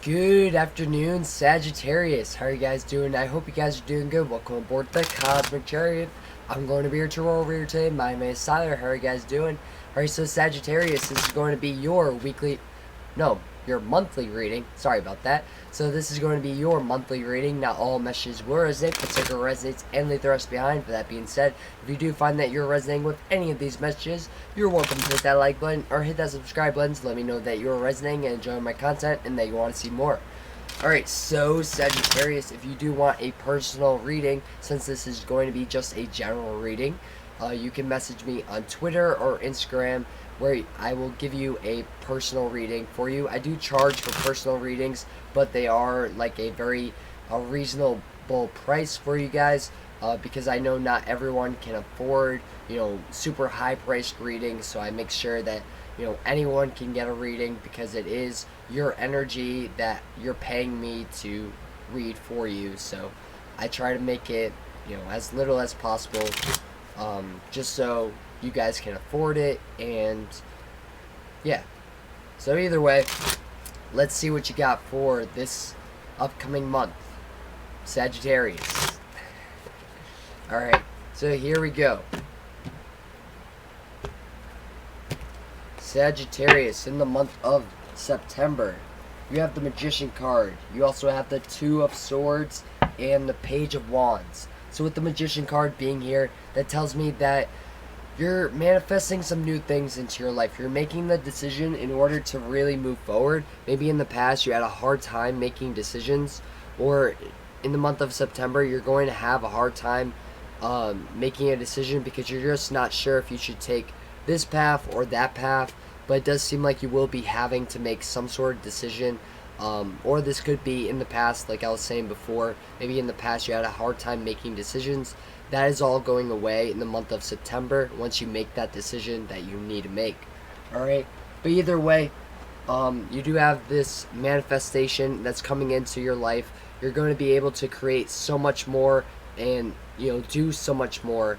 Good afternoon, Sagittarius. How are you guys doing? I hope you guys are doing good. Welcome aboard the Cosmic Chariot. I'm going to be here to roll over here today. My name is Tyler. How are you guys doing? Alright, so Sagittarius, this is going to be your your monthly reading. Sorry about that. So this is going to be your monthly reading. Not all messages will resonate, but some resonates and leave the rest behind. For that being said, if you do find that you're resonating with any of these messages, you're welcome to hit that like button or hit that subscribe button to let me know that you're resonating and enjoying my content and that you want to see more. Alright, so Sagittarius, if you do want a personal reading, since this is going to be just a general reading, you can message me on Twitter or Instagram where I will give you a personal reading for you. I do charge for personal readings, but they are like a very reasonable price for you guys because I know not everyone can afford, super high priced readings, so I make sure that anyone can get a reading because it is your energy that you're paying me to read for you. So I try to make it as little as possible, just so you guys can afford it. And yeah, so either way, let's see what you got for this upcoming month, Sagittarius. Alright, so here we go. Sagittarius, in the month of September, you have the Magician card. You also have the Two of Swords and the Page of Wands. So with the Magician card being here, that tells me that you're manifesting some new things into your life. You're making the decision in order to really move forward. Maybe in the past you had a hard time making decisions, or in the month of September you're going to have a hard time making a decision because you're just not sure if you should take this path or that path. But it does seem like you will be having to make some sort of decision, or this could be in the past, like I was saying before, maybe in the past you had a hard time making decisions. That is all going away in the month of September once you make that decision that you need to make. Alright, but either way, you do have this manifestation that's coming into your life. You're going to be able to create so much more and do so much more,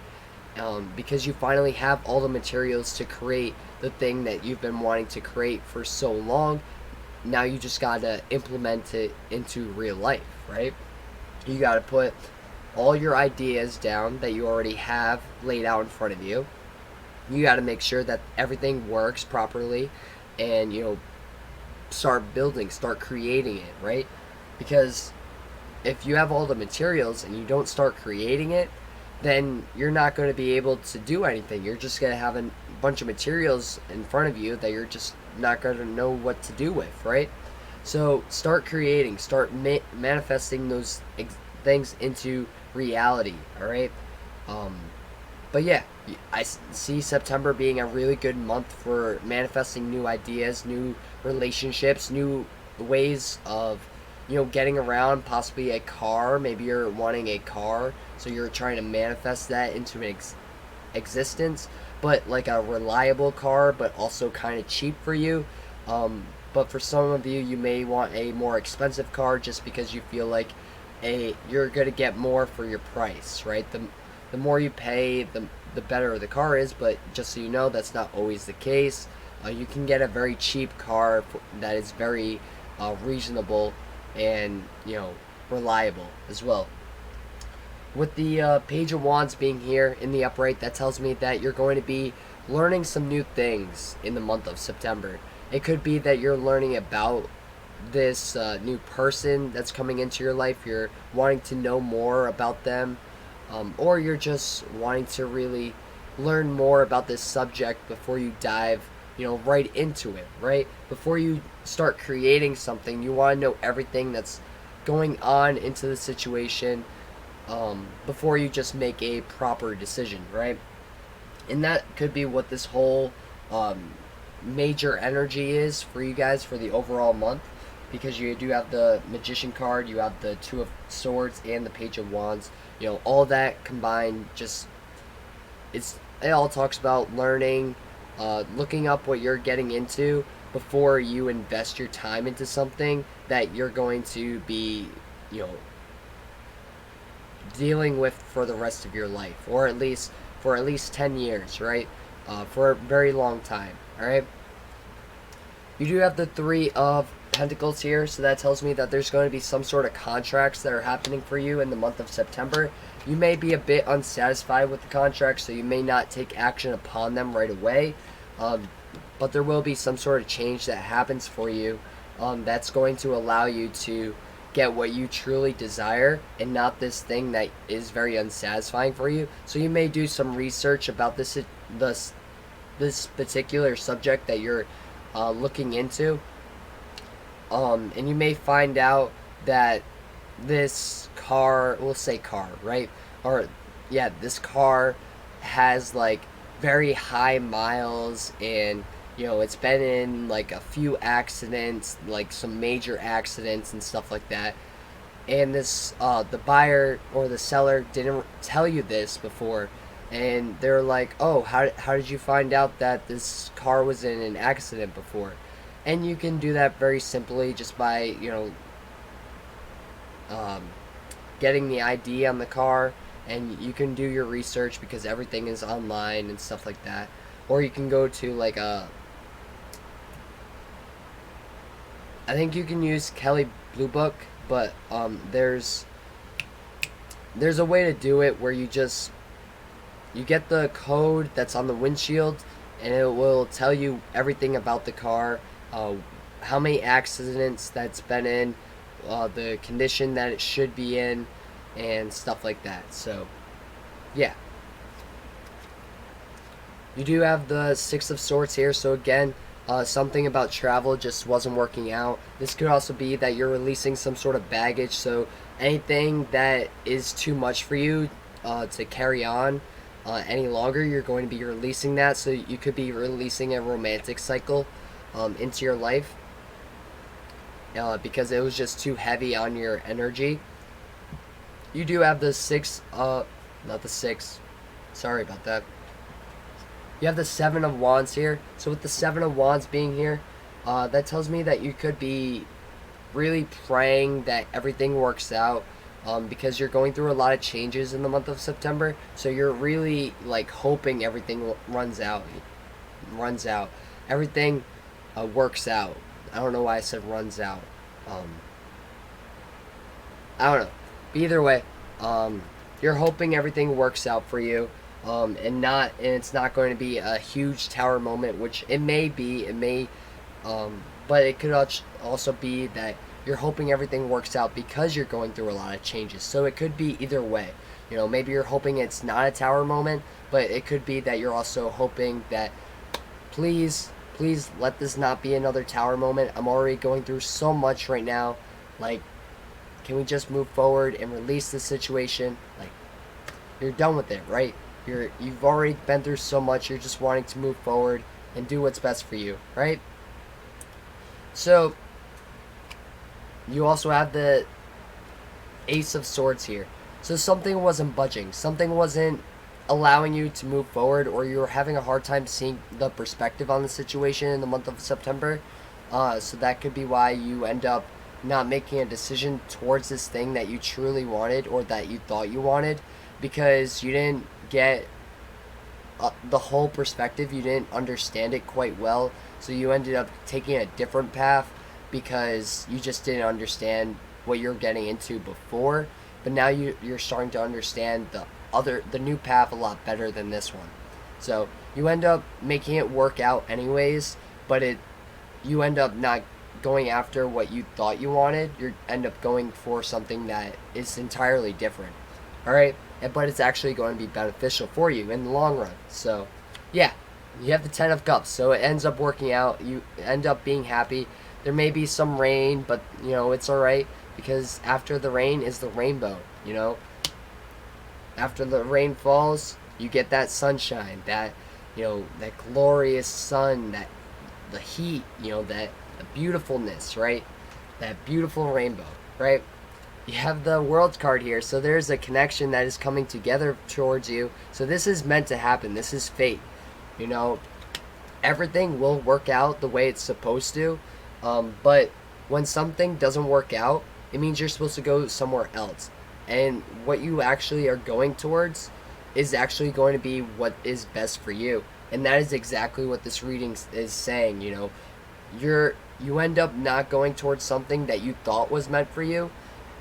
because you finally have all the materials to create the thing that you've been wanting to create for so long. Now you just gotta implement it into real life, right? You gotta put all your ideas down that you already have laid out in front of you. You gotta make sure that everything works properly and start creating it, right? Because if you have all the materials and you don't start creating it, then you're not going to be able to do anything. You're just going to have a bunch of materials in front of you that you're just not going to know what to do with, right? So start creating, start manifesting those things into reality, all right? But yeah, I see September being a really good month for manifesting new ideas, new relationships, new ways of getting around, possibly a car. Maybe you're wanting a car, so you're trying to manifest that into an existence, but like a reliable car, but also kind of cheap for you. But for some of you, you may want a more expensive car just because you feel like you're gonna get more for your price, right? The more you pay, the better the car is. But just so you know, that's not always the case. You can get a very cheap car that is very reasonable and reliable as well. With the Page of Wands being here in the upright, that tells me that you're going to be learning some new things in the month of September. It could be that you're learning about this new person that's coming into your life. You're wanting to know more about them, or you're just wanting to really learn more about this subject before you dive right into it, right? Before you start creating something, you want to know everything that's going on into the situation, before you just make a proper decision, right? And that could be what this whole major energy is for you guys for the overall month, because you do have the Magician card, you have the Two of Swords and the Page of Wands. All that combined, it all talks about learning, looking up what you're getting into before you invest your time into something that you're going to be, dealing with for the rest of your life, or for at least 10 years, right? For a very long time, all right? You do have the Three of Pentacles here, so that tells me that there's going to be some sort of contracts that are happening for you in the month of September. You may be a bit unsatisfied with the contracts, so you may not take action upon them right away, but there will be some sort of change that happens for you that's going to allow you to get what you truly desire and not this thing that is very unsatisfying for you. So you may do some research about this particular subject that you're looking into. And you may find out that this car, we'll say car, right? Or, yeah, this car has, like, very high miles, and, you know, it's been in, like, a few accidents, like, some major accidents and stuff like that. And this, the buyer or the seller didn't tell you this before. And they're like, oh, how did you find out that this car was in an accident before? And you can do that very simply just by, you know, getting the ID on the car, and you can do your research because everything is online and stuff like that. Or you can go to like I think you can use Kelly Blue Book, but there's a way to do it where you get the code that's on the windshield, and it will tell you everything about the car. How many accidents that's been in, the condition that it should be in, and stuff like that. So, yeah. You do have the Six of Swords here, so again, something about travel just wasn't working out. This could also be that you're releasing some sort of baggage, so anything that is too much for you to carry on any longer, you're going to be releasing that. So you could be releasing a romantic cycle into your life because it was just too heavy on your energy. You do have the sorry about that. You have the Seven of Wands here. So with the Seven of Wands being here, that tells me that you could be really praying that everything works out, because you're going through a lot of changes in the month of September. So you're really like hoping everything runs out. Everything works out. I don't know why I said runs out. I don't know. But either way, you're hoping everything works out for you, and it's not going to be a huge tower moment, which it may be. But it could also be that you're hoping everything works out because you're going through a lot of changes. So it could be either way. You know, maybe you're hoping it's not a tower moment, but it could be that you're also hoping that please let this not be another tower moment. I'm already going through so much right now. Like, can we just move forward and release the situation? Like, you're done with it, right? You've already been through so much. You're just wanting to move forward and do what's best for you, right? So you also have the Ace of Swords here. So something wasn't budging. Something wasn't allowing you to move forward, or you were having a hard time seeing the perspective on the situation in the month of September. So that could be why you end up not making a decision towards this thing that you truly wanted or that you thought you wanted, because you didn't get the whole perspective. You didn't understand it quite well. So you ended up taking a different path because you just didn't understand what you're getting into before. But now you're starting to understand the new path a lot better than this one. So you end up making it work out anyways, but you end up not going after what you thought you wanted. You end up going for something that is entirely different. Alright? But it's actually going to be beneficial for you in the long run. So, yeah. You have the Ten of Cups, so it ends up working out. You end up being happy. There may be some rain, but, you know, it's alright, because after the rain is the rainbow, you know? After the rain falls, you get that sunshine, that, you know, that glorious sun, that the heat, you know, that the beautifulness, right? That beautiful rainbow, right? You have the World card here, so there's a connection that is coming together towards you. So this is meant to happen. This is fate. You know, everything will work out the way it's supposed to, but when something doesn't work out, it means you're supposed to go somewhere else. And what you actually are going towards is actually going to be what is best for you. And that is exactly what this reading is saying, you know. you end up not going towards something that you thought was meant for you,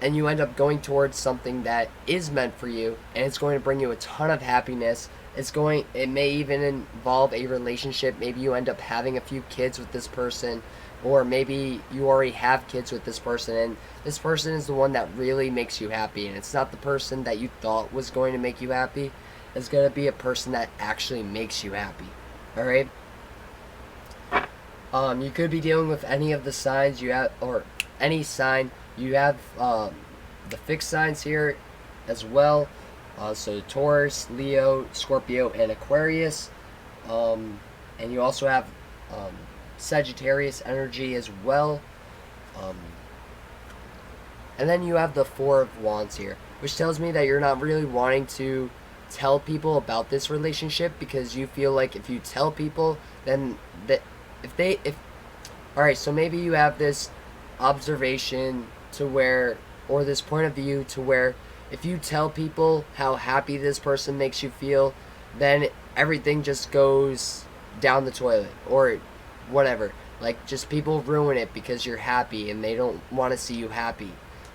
and you end up going towards something that is meant for you, and it's going to bring you a ton of happiness. It may even involve a relationship. Maybe you end up having a few kids with this person, or maybe you already have kids with this person, and this person is the one that really makes you happy, and it's not the person that you thought was going to make you happy. It's going to be a person that actually makes you happy. All right. You could be dealing with any of the signs you have, or any sign you have. The fixed signs here as well. So Taurus, Leo, Scorpio, and Aquarius. And you also have Sagittarius energy as well. And then you have the Four of Wands here, which tells me that you're not really wanting to tell people about this relationship, because you feel like if you tell people, then that if all right, so maybe you have this observation to where, or this point of view to where, if you tell people how happy this person makes you feel, then everything just goes down the toilet, or whatever. Like, just people ruin it because you're happy and they don't want to see you happy.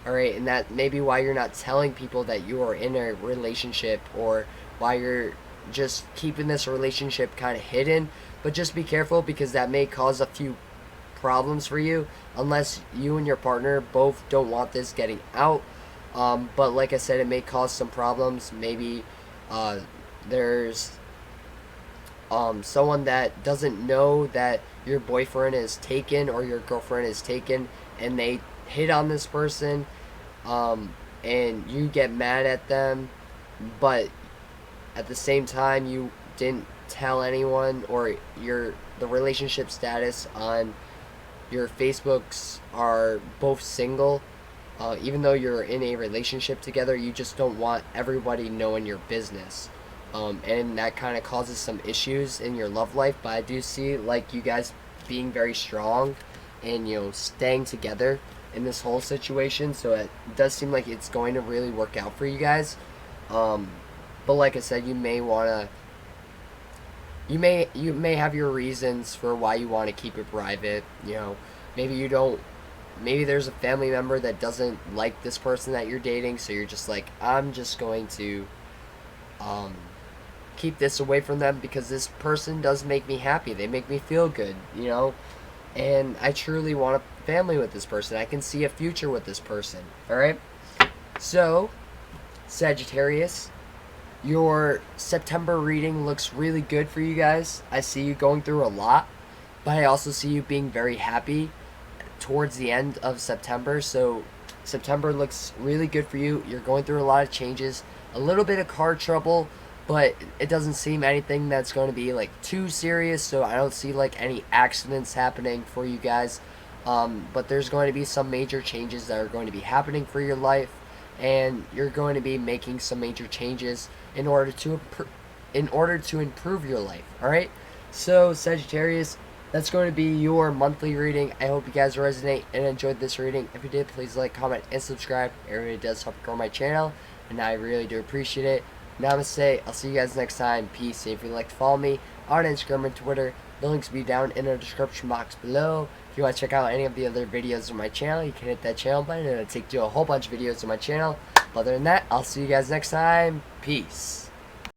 Alright, and that may be why you're not telling people that you are in a relationship, or why you're just keeping this relationship kind of hidden. But just be careful, because that may cause a few problems for you, unless you and your partner both don't want this getting out. But like I said, it may cause some problems. Maybe there's someone that doesn't know that your boyfriend is taken or your girlfriend is taken, and they hit on this person, and you get mad at them, but at the same time you didn't tell anyone, or the relationship status on your Facebooks are both single. Even though you're in a relationship together, you just don't want everybody knowing your business. And that kind of causes some issues in your love life. But I do see, like, you guys being very strong and, staying together in this whole situation. So it does seem like it's going to really work out for you guys. But like I said, you may want to, you may have your reasons for why you want to keep it private. Maybe you don't. Maybe there's a family member that doesn't like this person that you're dating, so you're just like, I'm just going to keep this away from them, because this person does make me happy. They make me feel good, and I truly want a family with this person. I can see a future with this person. All right. So, Sagittarius, your September reading looks really good for you guys. I see you going through a lot, but I also see you being very happy towards the end of September. So September looks really good for you. You're going through a lot of changes, a little bit of car trouble, but it doesn't seem anything that's going to be like too serious. So I don't see like any accidents happening for you guys. But there's going to be some major changes that are going to be happening for your life, and you're going to be making some major changes in order to improve your life. All right. So Sagittarius, that's going to be your monthly reading. I hope you guys resonate and enjoyed this reading. If you did, please like, comment, and subscribe. It really does help grow my channel, and I really do appreciate it. Namaste. I'll see you guys next time. Peace. And if you'd like to follow me on Instagram and Twitter, the links will be down in the description box below. If you want to check out any of the other videos on my channel, you can hit that channel button, and it'll take you to a whole bunch of videos on my channel. But other than that, I'll see you guys next time. Peace.